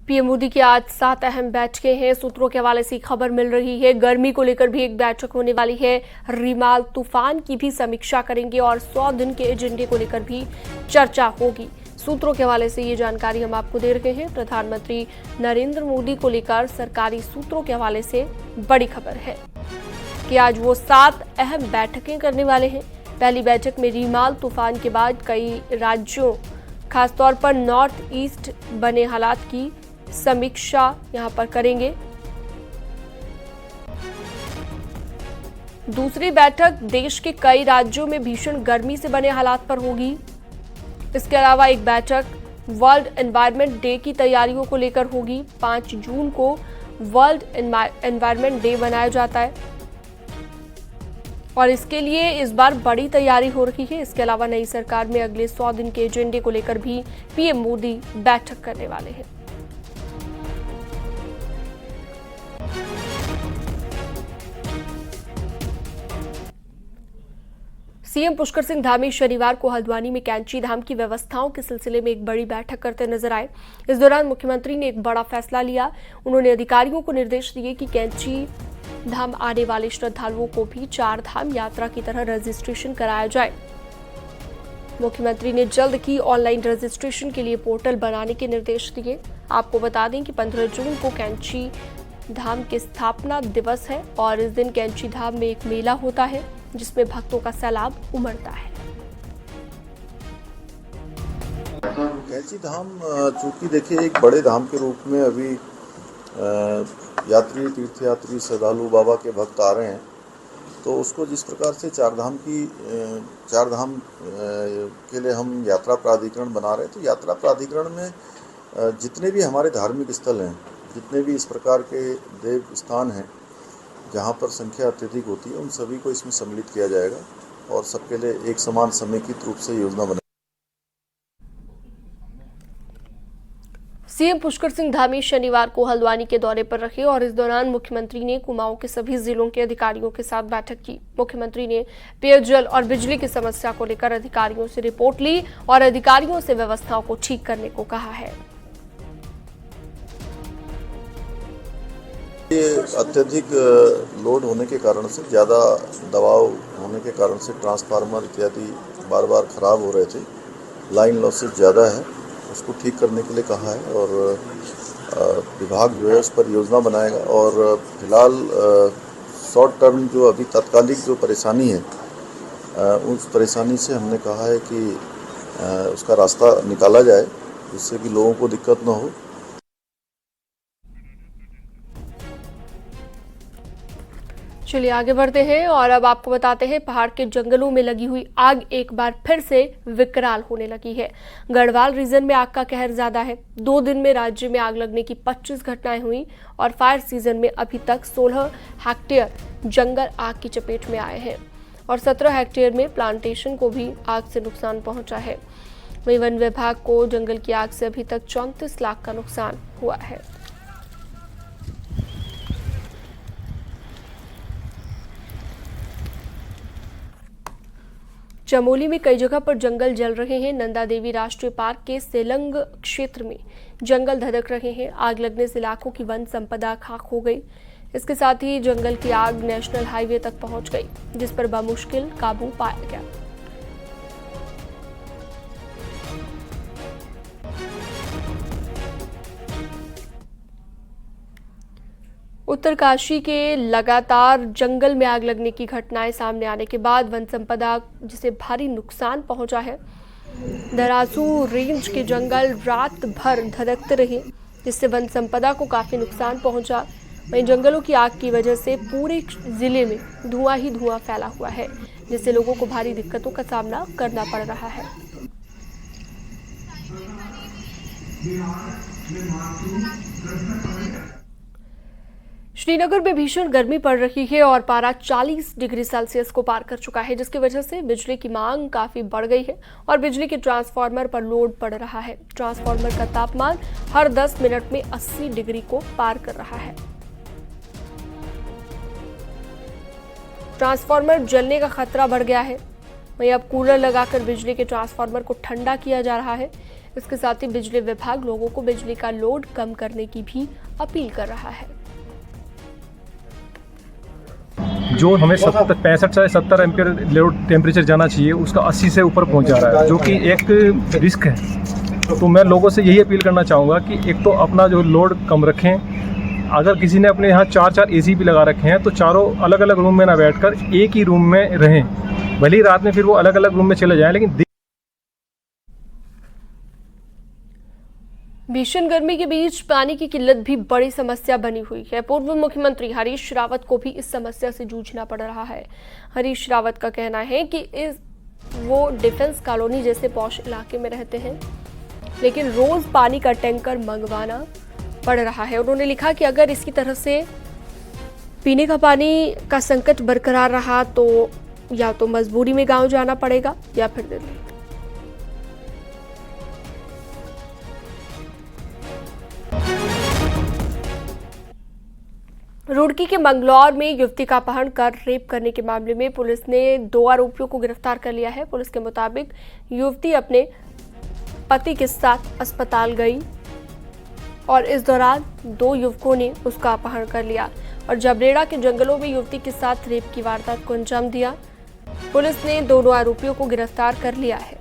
PM Modi की आज 7 अहम बैठकें हैं। सूत्रों के हवाले से खबर मिल रही है गर्मी को लेकर भी एक बैठक होने वाली है। रीमाल तूफान की भी समीक्षा करेंगे और 100 दिन के एजेंडे को लेकर भी चर्चा होगी। सूत्रों के हवाले से ये जानकारी हम आपको दे रहे हैं। प्रधानमंत्री नरेंद्र मोदी को लेकर सरकारी सूत्रों के हवाले से बड़ी खबर है कि आज वो 7 अहम बैठकें करने वाले हैं। पहली बैठक में रीमाल तूफान के बाद कई राज्यों खासतौर पर नॉर्थ ईस्ट बने हालात की समीक्षा यहां पर करेंगे। दूसरी बैठक देश के कई राज्यों में भीषण गर्मी से बने हालात पर होगी। इसके अलावा एक बैठक वर्ल्ड एनवायरनमेंट डे की तैयारियों को लेकर होगी। 5 जून को वर्ल्ड एनवायरनमेंट डे मनाया जाता है और इसके लिए इस बार बड़ी तैयारी हो रही है। इसके अलावा नई सरकार में अगले 100 दिन के एजेंडे को लेकर भी पीएम मोदी बैठक करने वाले हैं। सीएम पुष्कर सिंह धामी शनिवार को हल्द्वानी में कैंची धाम की व्यवस्थाओं के सिलसिले में एक बड़ी बैठक करते नजर आए। इस दौरान मुख्यमंत्री ने एक बड़ा फैसला लिया। उन्होंने अधिकारियों को निर्देश दिए कि कैंची धाम आने वाले श्रद्धालुओं को भी 4 धाम यात्रा की तरह रजिस्ट्रेशन कराया जाए। मुख्यमंत्री ने जल्द की ऑनलाइन रजिस्ट्रेशन के लिए पोर्टल बनाने के निर्देश दिए। आपको बता दें कि 15 जून को कैंची धाम के स्थापना दिवस है और इस दिन कैंची धाम में एक मेला होता है जिसमें भक्तों का सैलाब उमड़ता है। कैंची धाम चूंकि देखिए एक बड़े धाम के रूप में अभी यात्री तीर्थयात्री श्रद्धालु बाबा के भक्त आ रहे हैं, तो उसको जिस प्रकार से चार धाम के लिए हम यात्रा प्राधिकरण बना रहे हैं, तो यात्रा प्राधिकरण में जितने भी हमारे धार्मिक स्थल हैं, जितने भी इस प्रकार के देव स्थान हैं जहाँ पर संख्या अत्यधिक होती है, उन सभी को इसमें सम्मिलित किया जाएगा और सबके लिए एक समान समेकित रूप से योजना बनेगी। सीएम पुष्कर सिंह धामी शनिवार को हल्द्वानी के दौरे पर रहे और इस दौरान मुख्यमंत्री ने कुमाऊं के सभी जिलों के अधिकारियों के साथ बैठक की। मुख्यमंत्री ने पेयजल और बिजली की समस्या को लेकर अधिकारियों से रिपोर्ट ली और अधिकारियों से व्यवस्थाओं को ठीक करने को कहा है। ये अत्यधिक लोड होने के कारण से, ज़्यादा दबाव होने के कारण से ट्रांसफार्मर इत्यादि बार बार खराब हो रहे थे। लाइन लॉसेज ज़्यादा है, उसको ठीक करने के लिए कहा है और विभाग जो है उस पर योजना बनाएगा। और फिलहाल शॉर्ट टर्म जो अभी तात्कालिक जो परेशानी है, उस परेशानी से हमने कहा है कि उसका रास्ता निकाला जाए जिससे कि लोगों को दिक्कत न हो। चलिए आगे बढ़ते हैं और अब आपको बताते हैं पहाड़ के जंगलों में लगी हुई आग एक बार फिर से विकराल होने लगी है। गढ़वाल रीजन में आग का कहर ज्यादा है। 2 दिन में राज्य में आग लगने की 25 घटनाएं हुई और फायर सीजन में अभी तक 16 हेक्टेयर जंगल आग की चपेट में आए हैं और 17 हेक्टेयर में प्लांटेशन को भी आग से नुकसान पहुंचा है। वहीं वन विभाग को जंगल की आग से अभी तक 34 लाख का नुकसान हुआ है। चमोली में कई जगह पर जंगल जल रहे हैं। नंदा देवी राष्ट्रीय पार्क के सेलंग क्षेत्र में जंगल धधक रहे हैं। आग लगने से लाखों की वन संपदा खाक हो गई। इसके साथ ही जंगल की आग नेशनल हाईवे तक पहुंच गई, जिस पर बमुश्किल काबू पाया गया। उत्तरकाशी के लगातार जंगल में आग लगने की घटनाएं सामने आने के बाद वन संपदा जिसे भारी नुकसान पहुंचा है। दरासू रेंज के जंगल रात भर धधकते रहे, जिससे वन संपदा को काफी नुकसान पहुंचा। वहीं जंगलों की आग की वजह से पूरे जिले में धुआं ही धुआं फैला हुआ है, जिससे लोगों को भारी दिक्कतों का सामना करना पड़ रहा है। श्रीनगर में भीषण गर्मी पड़ रही है और पारा 40 डिग्री सेल्सियस को पार कर चुका है, जिसकी वजह से बिजली की मांग काफी बढ़ गई है और बिजली के ट्रांसफार्मर पर लोड पड़ रहा है। ट्रांसफार्मर का तापमान हर 10 मिनट में 80 डिग्री को पार कर रहा है। ट्रांसफार्मर जलने का खतरा बढ़ गया है। वहीं अब कूलर लगाकर बिजली के ट्रांसफार्मर को ठंडा किया जा रहा है। इसके साथ ही बिजली विभाग लोगों को बिजली का लोड कम करने की भी अपील कर रहा है। जो हमें 65 से 70 एम्पियर लोड टेम्परेचर जाना चाहिए उसका 80 से ऊपर पहुंच जा रहा है, जो कि एक रिस्क है। तो मैं लोगों से यही अपील करना चाहूँगा कि एक तो अपना जो लोड कम रखें। अगर किसी ने अपने यहाँ 4 एसी भी लगा रखे हैं तो चारों अलग अलग रूम में ना बैठकर एक ही रूम में रहें। भले ही रात में फिर वो अलग अलग रूम में चले जाएं, लेकिन भीषण गर्मी के बीच पानी की किल्लत भी बड़ी समस्या बनी हुई है। पूर्व मुख्यमंत्री हरीश रावत को भी इस समस्या से जूझना पड़ रहा है। हरीश रावत का कहना है कि वो डिफेंस कॉलोनी जैसे पॉश इलाके में रहते हैं, लेकिन रोज पानी का टैंकर मंगवाना पड़ रहा है। उन्होंने लिखा कि अगर इसकी तरह से पीने का पानी का संकट बरकरार रहा तो या तो मजबूरी में गांव जाना पड़ेगा या फिर दिल्ली। रुड़की के मंगलौर में युवती का अपहरण कर रेप करने के मामले में पुलिस ने 2 आरोपियों को गिरफ्तार कर लिया है। पुलिस के मुताबिक युवती अपने पति के साथ अस्पताल गई और इस दौरान 2 युवकों ने उसका अपहरण कर लिया और जबरेड़ा के जंगलों में युवती के साथ रेप की वारदात को अंजाम दिया। पुलिस ने दोनों आरोपियों को गिरफ्तार कर लिया है।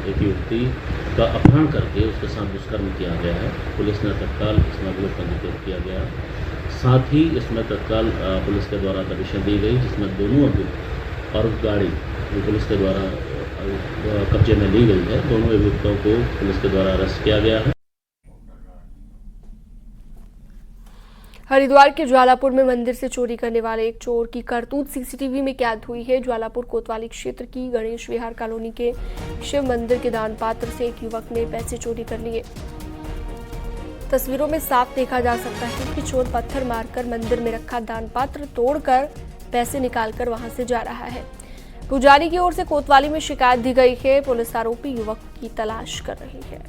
एक युवती का अपहरण करके उसके साथ दुष्कर्म किया गया है। पुलिस ने तत्काल इस मामले को पंजीकृत किया गया। साथ ही इसमें तत्काल पुलिस के द्वारा दबिशें दी गई, जिसमें दोनों अभियुक्त और गाड़ी जो पुलिस के द्वारा कब्जे में ली गई है, दोनों अभियुक्तों को पुलिस के द्वारा अरेस्ट किया गया है। हरिद्वार के ज्वालापुर में मंदिर से चोरी करने वाले एक चोर की करतूत सीसीटीवी में कैद हुई है। ज्वालापुर कोतवाली क्षेत्र की गणेश विहार कॉलोनी के शिव मंदिर के दान पात्र से एक युवक ने पैसे चोरी कर लिए। तस्वीरों में साफ देखा जा सकता है कि चोर पत्थर मारकर मंदिर में रखा दान पात्र तोड़कर पैसे निकालकर वहां से जा रहा है। पुजारी की ओर से कोतवाली में शिकायत दी गई है। पुलिस आरोपी युवक की तलाश कर रही है।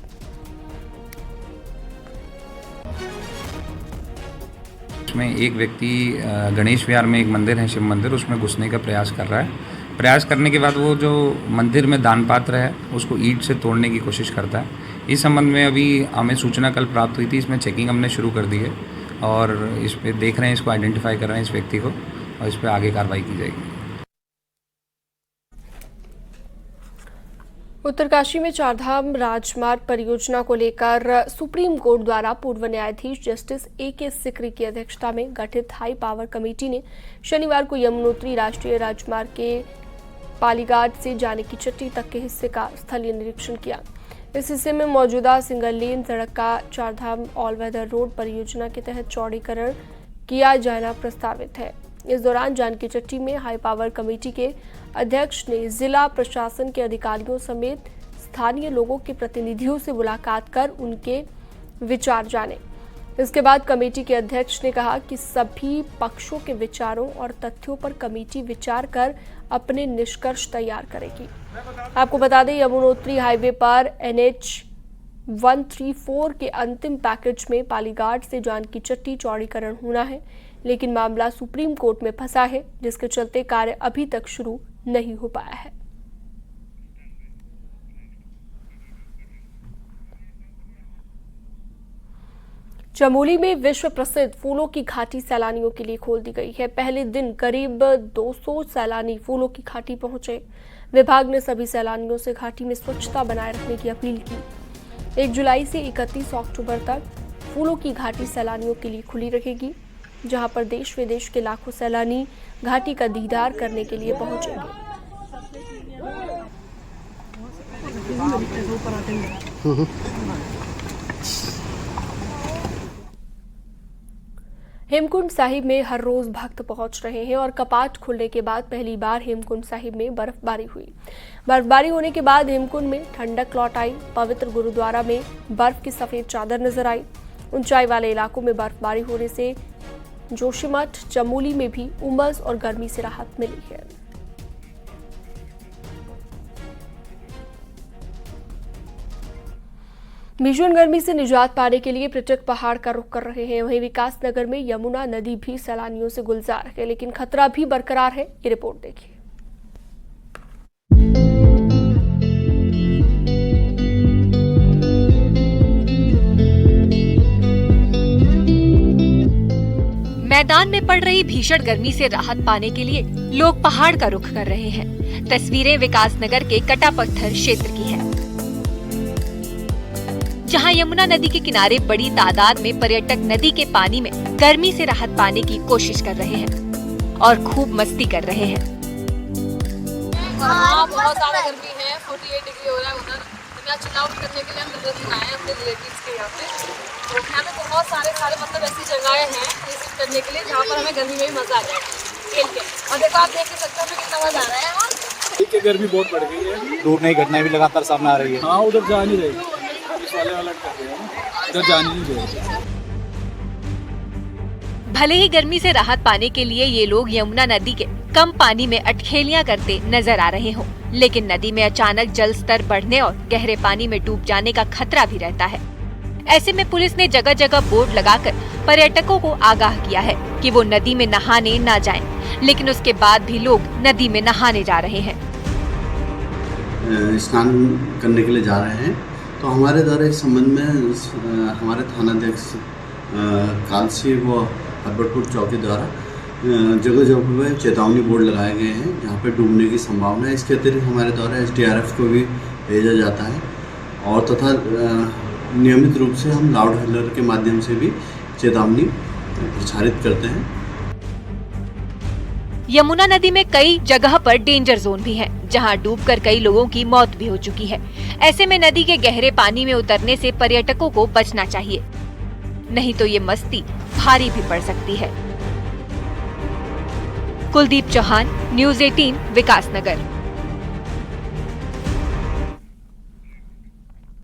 उसमें एक व्यक्ति गणेश विहार में एक मंदिर है, शिव मंदिर, उसमें घुसने का प्रयास कर रहा है। प्रयास करने के बाद वो जो मंदिर में दान पात्र है उसको ईंट से तोड़ने की कोशिश करता है। इस संबंध में अभी हमें सूचना कल प्राप्त हुई थी। इसमें चेकिंग हमने शुरू कर दी है और इस पे देख रहे हैं, इसको आइडेंटिफाई कर रहे हैं इस व्यक्ति को, और इस पर आगे कार्रवाई की जाएगी। उत्तरकाशी में चारधाम राजमार्ग परियोजना को लेकर सुप्रीम कोर्ट द्वारा पूर्व न्यायाधीश जस्टिस A.K. सिकरी की अध्यक्षता में गठित हाई पावर कमेटी ने शनिवार को यमुनोत्री राष्ट्रीय राजमार्ग के पालीघाट से जाने की चट्टी तक के हिस्से का स्थलीय निरीक्षण किया। इस हिस्से में मौजूदा सिंगल लेन सड़क का चारधाम ऑल वेदर रोड परियोजना के तहत चौड़ीकरण किया जाना प्रस्तावित है। इस दौरान जानकी चट्टी में हाई पावर कमेटी के अध्यक्ष ने जिला प्रशासन के अधिकारियों समेत स्थानीय लोगों के प्रतिनिधियों से मुलाकात कर उनके विचार जाने। इसके बाद कमेटी के अध्यक्ष ने कहा कि सभी पक्षों के विचारों और तथ्यों पर कमेटी विचार कर अपने निष्कर्ष तैयार करेगी। आपको बता दें, यमुनोत्री हाईवे पर NH 134 के अंतिम पैकेज में पालीघाट से जानकी चट्टी चौड़ीकरण होना है, लेकिन मामला सुप्रीम कोर्ट में फंसा है, जिसके चलते कार्य अभी तक शुरू नहीं हो पाया है। चमोली में विश्व प्रसिद्ध फूलों की घाटी सैलानियों के लिए खोल दी गई है। पहले दिन करीब 200 सैलानी फूलों की घाटी पहुंचे। विभाग ने सभी सैलानियों से घाटी में स्वच्छता बनाए रखने की अपील की। 1 जुलाई से 31 अक्टूबर तक फूलों की घाटी सैलानियों के लिए खुली रहेगी, जहां पर देश विदेश के लाखों सैलानी घाटी का दीदार करने के लिए पहुंचेंगे। हेमकुंड साहिब में हर रोज भक्त पहुंच रहे हैं और कपाट खुलने के बाद पहली बार हेमकुंड साहिब में बर्फबारी हुई। बर्फबारी होने के बाद हेमकुंड में ठंडक लौट आई। पवित्र गुरुद्वारा में बर्फ की सफेद चादर नजर आई। ऊंचाई वाले इलाकों में बर्फबारी होने से जोशीमठ, चमोली में भी उमस और गर्मी से राहत मिली है। भीषण गर्मी से निजात पाने के लिए पर्यटक पहाड़ का रुख कर रहे हैं। वहीं विकास नगर में यमुना नदी भी सैलानियों से गुलजार है, लेकिन खतरा भी बरकरार है। ये रिपोर्ट देखिए। में पड़ रही भीषण गर्मी से राहत पाने के लिए लोग पहाड़ का रुख कर रहे हैं। तस्वीरें विकासनगर के कटापत्थर क्षेत्र की हैं, जहां यमुना नदी के किनारे बड़ी तादाद में पर्यटक नदी के पानी में गर्मी से राहत पाने की कोशिश कर रहे हैं और खूब मस्ती कर रहे हैं। बहुत ज्यादा गर्मी है, 48 डिग्री हो रहा है उधर। यहाँ चुनाव करने के लिए हम नजर आए हैं अपने रिलेटिव्स के यहाँ पे। तो यहाँ पे बहुत सारे मतलब ऐसी जगहें हैं विजिट करने के लिए जहाँ पर हमें गर्मी में भी मजा आ जाएगा खेल के। और देखो आप देख सकते हो हमें कितना मजा आ रहा है यहाँ। ठीक है, गर्मी बहुत बढ़ गई है, दूर नई घटनाएं भी लगातार सामने आ रही है। हाँ, उधर जा नहीं रही, पुलिस वाले अलर्ट कर रहे हैं, उधर जा नहीं रहे। भले ही गर्मी से राहत पाने के लिए ये लोग यमुना नदी के कम पानी में अटखेलियां करते नजर आ रहे हों, लेकिन नदी में अचानक जल स्तर बढ़ने और गहरे पानी में डूब जाने का खतरा भी रहता है। ऐसे में पुलिस ने जगह जगह बोर्ड लगाकर पर्यटकों को आगाह किया है कि वो नदी में नहाने न जाएं, लेकिन उसके बाद भी लोग नदी में नहाने जा रहे हैं। स्नान करने के लिए जा रहे हैं, तो हमारे द्वारा इस संबंध में हमारे थानाध्यक्ष कालसी व हरबटपुर चौकी द्वारा जगह जगह पे चेतावनी बोर्ड लगाए गए हैं जहाँ पे डूबने की संभावना है। इसके अतिरिक्त हमारे द्वारा SDRF को भी भेजा जाता है और तथा नियमित रूप से हम लाउड हेलर के माध्यम से भी चेतावनी प्रचारित करते हैं। यमुना नदी में कई जगह पर डेंजर जोन भी है, जहां डूबकर कई लोगों की मौत भी हो चुकी है। ऐसे में नदी के गहरे पानी में उतरने से पर्यटकों को बचना चाहिए, नहीं तो ये मस्ती भारी भी पड़ सकती है। कुलदीप चौहान, न्यूज़ 18, विकासनगर।